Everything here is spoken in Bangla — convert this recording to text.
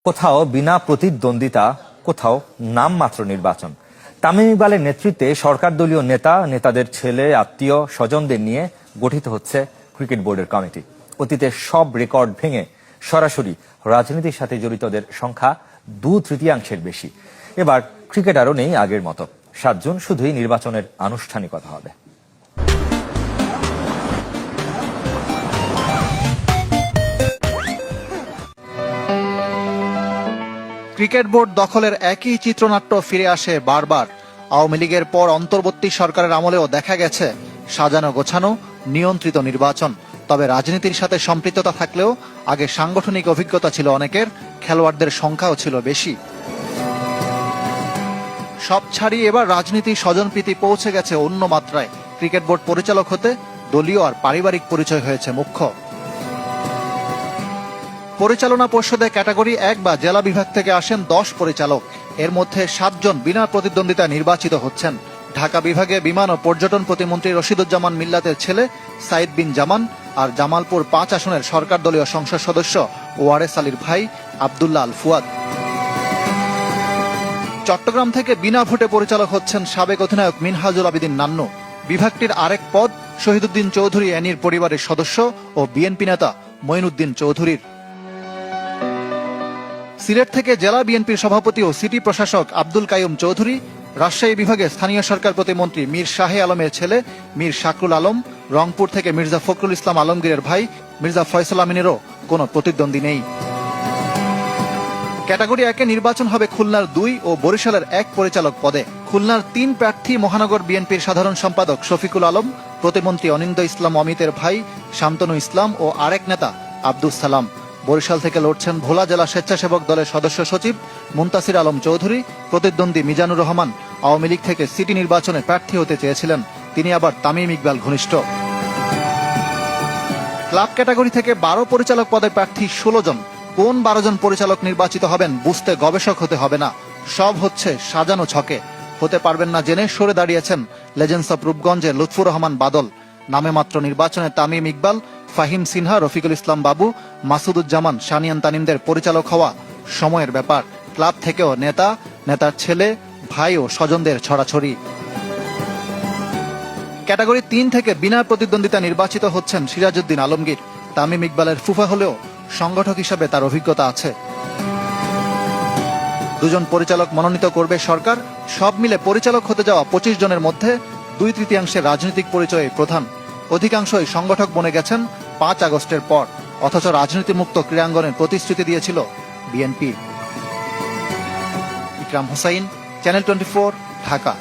কোথাও বিনা প্রতিদ্বন্দ্বিতা, কোথাও নামমাত্র নির্বাচন। তামিম ইকবালের নেতৃত্বে সরকার দলীয় নেতাদের ছেলে, আত্মীয় স্বজনদের নিয়ে গঠিত হচ্ছে ক্রিকেট বোর্ডের কমিটি। অতীতের সব রেকর্ড ভেঙে সরাসরি রাজনীতির সাথে জড়িতদের সংখ্যা 2/3 বেশি। এবার ক্রিকেট আরও নেই আগের মতো। 7 জুন শুধুই নির্বাচনের আনুষ্ঠানিকতা হবে। ক্রিকেট বোর্ড দখলের একই চিত্রনাট্য ফিরে আসে বারবার। আওয়ামী লীগের পর অন্তর্বর্তী সরকারের আমলেও দেখা গেছে সাজানো গোছানো নিয়ন্ত্রিত নির্বাচন। তবে রাজনীতির সাথে সম্পৃক্ততা থাকলেও আগে সাংগঠনিক অভিজ্ঞতা ছিল অনেকের, খেলোয়াড়দের সংখ্যাও ছিল বেশি। সব ছাড়িয়ে এবার রাজনীতির স্বজনপ্রীতি পৌঁছে গেছে অন্য মাত্রায়। ক্রিকেট বোর্ড পরিচালক হতে দলীয় আর পারিবারিক পরিচয় হয়েছে মুখ্য। পরিচালনা পর্ষদে ক্যাটাগরি 1 বা জেলা বিভাগ থেকে আসেন 10 পরিচালক। এর মধ্যে 7 জন বিনা প্রতিদ্বন্দ্বিতা নির্বাচিত হচ্ছেন। ঢাকা বিভাগে বিমান ও পর্যটন প্রতিমন্ত্রী রশিদুজ্জামান মিল্লাতের ছেলে সাইদ বিন জামান আর জামালপুর 5 আসনের সরকার দলীয় সংসদ সদস্য ওয়ারেস আলীর ভাই আব্দুল্লাহ আল ফুয়াদ। চট্টগ্রাম থেকে বিনা ভোটে পরিচালক হচ্ছেন সাবেক অধিনায়ক মিনহাজুল আবেদিন নান্নু। বিভাগটির আরেক পদ শহীদুদ্দিন চৌধুরী অ্যানির পরিবারের সদস্য ও বিএনপি নেতা মঈনুদ্দিন চৌধুরীর। সিলেট থেকে জেলা বিএনপির সভাপতি ও সিটি প্রশাসক আব্দুল কাইয়ুম চৌধুরী। রাজশাহী বিভাগে স্থানীয় সরকার প্রতিমন্ত্রী মীর শাহে আলমের ছেলে মীর শাকরুল আলম। রংপুর থেকে মির্জা ফখরুল ইসলাম আলমগীরের ভাই মির্জা ফয়সাল আমিনেরও কোনো প্রতিদ্বন্দ্বী নেই। ক্যাটাগরি 1-এ নির্বাচন হবে খুলনার 2 ও বরিশালের 1 পরিচালক পদে। খুলনার 3 প্রার্থী মহানগর বিএনপির সাধারণ সম্পাদক শফিকুল আলম, প্রতিমন্ত্রী অনিন্দ ইসলাম অমিতের ভাই শান্তনু ইসলাম ও আরেক নেতা আব্দুস সালাম। বরিশাল থেকে লড়ছেন ভোলা জেলা স্বেচ্ছাসেবক দলের সদস্য সচিব মুনতাসির আলম চৌধুরী। প্রতিদ্বন্দ্বী মিজানুর রহমান আওয়ামী লীগ থেকে সিটি নির্বাচনে প্রার্থী হতে চেয়েছিলেন, তিনি আবার তামিম ইকবাল ঘনিষ্ঠ। ক্লাব ক্যাটাগরি থেকে 12 পরিচালক পদে প্রার্থী 16 জন। কোন 12 জন পরিচালক নির্বাচিত হবেন বুঝতে গবেষক হতে হবে না, সব হচ্ছে সাজানো ছকে। হতে পারবেন না জেনে সরে দাঁড়িয়েছেন লেজেন্ডস অফ রূপগঞ্জের লুৎফুর রহমান বাদল। নামে মাত্র নির্বাচনে তামিম ইকবাল, ফাহিম সিনহা, রফিকুল ইসলাম বাবু, মাসুদুজ্জামান, শানিয়ান তানিমদের পরিচালক হওয়া সময়ের ব্যাপার। ক্লাব থেকেও নেতার ছেলে, ভাই ও স্বজনদের ছড়াছড়ি। ক্যাটাগরি 3 থেকে বিনা প্রতিদ্বন্দ্বিতা নির্বাচিত হচ্ছেন সিরাজউদ্দিন আলমগীর। তামিম ইকবালের ফুফা হলেও সংগঠক হিসাবে তার অভিজ্ঞতা আছে। 2 জন পরিচালক মনোনীত করবে সরকার। সব মিলে পরিচালক হতে যাওয়া 25 জনের মধ্যে 2/3 রাজনৈতিক পরিচয়ে প্রধান। অধিকাংশই সংগঠক বনে গেছেন 5 আগস্টের পর, অথচ রাজনীতি মুক্ত ক্রীড়াঙ্গনের প্রতিশ্রুতি দিয়েছিল বিএনপি। ইকরাম হোসাইন, চ্যানেল 24, ঢাকা।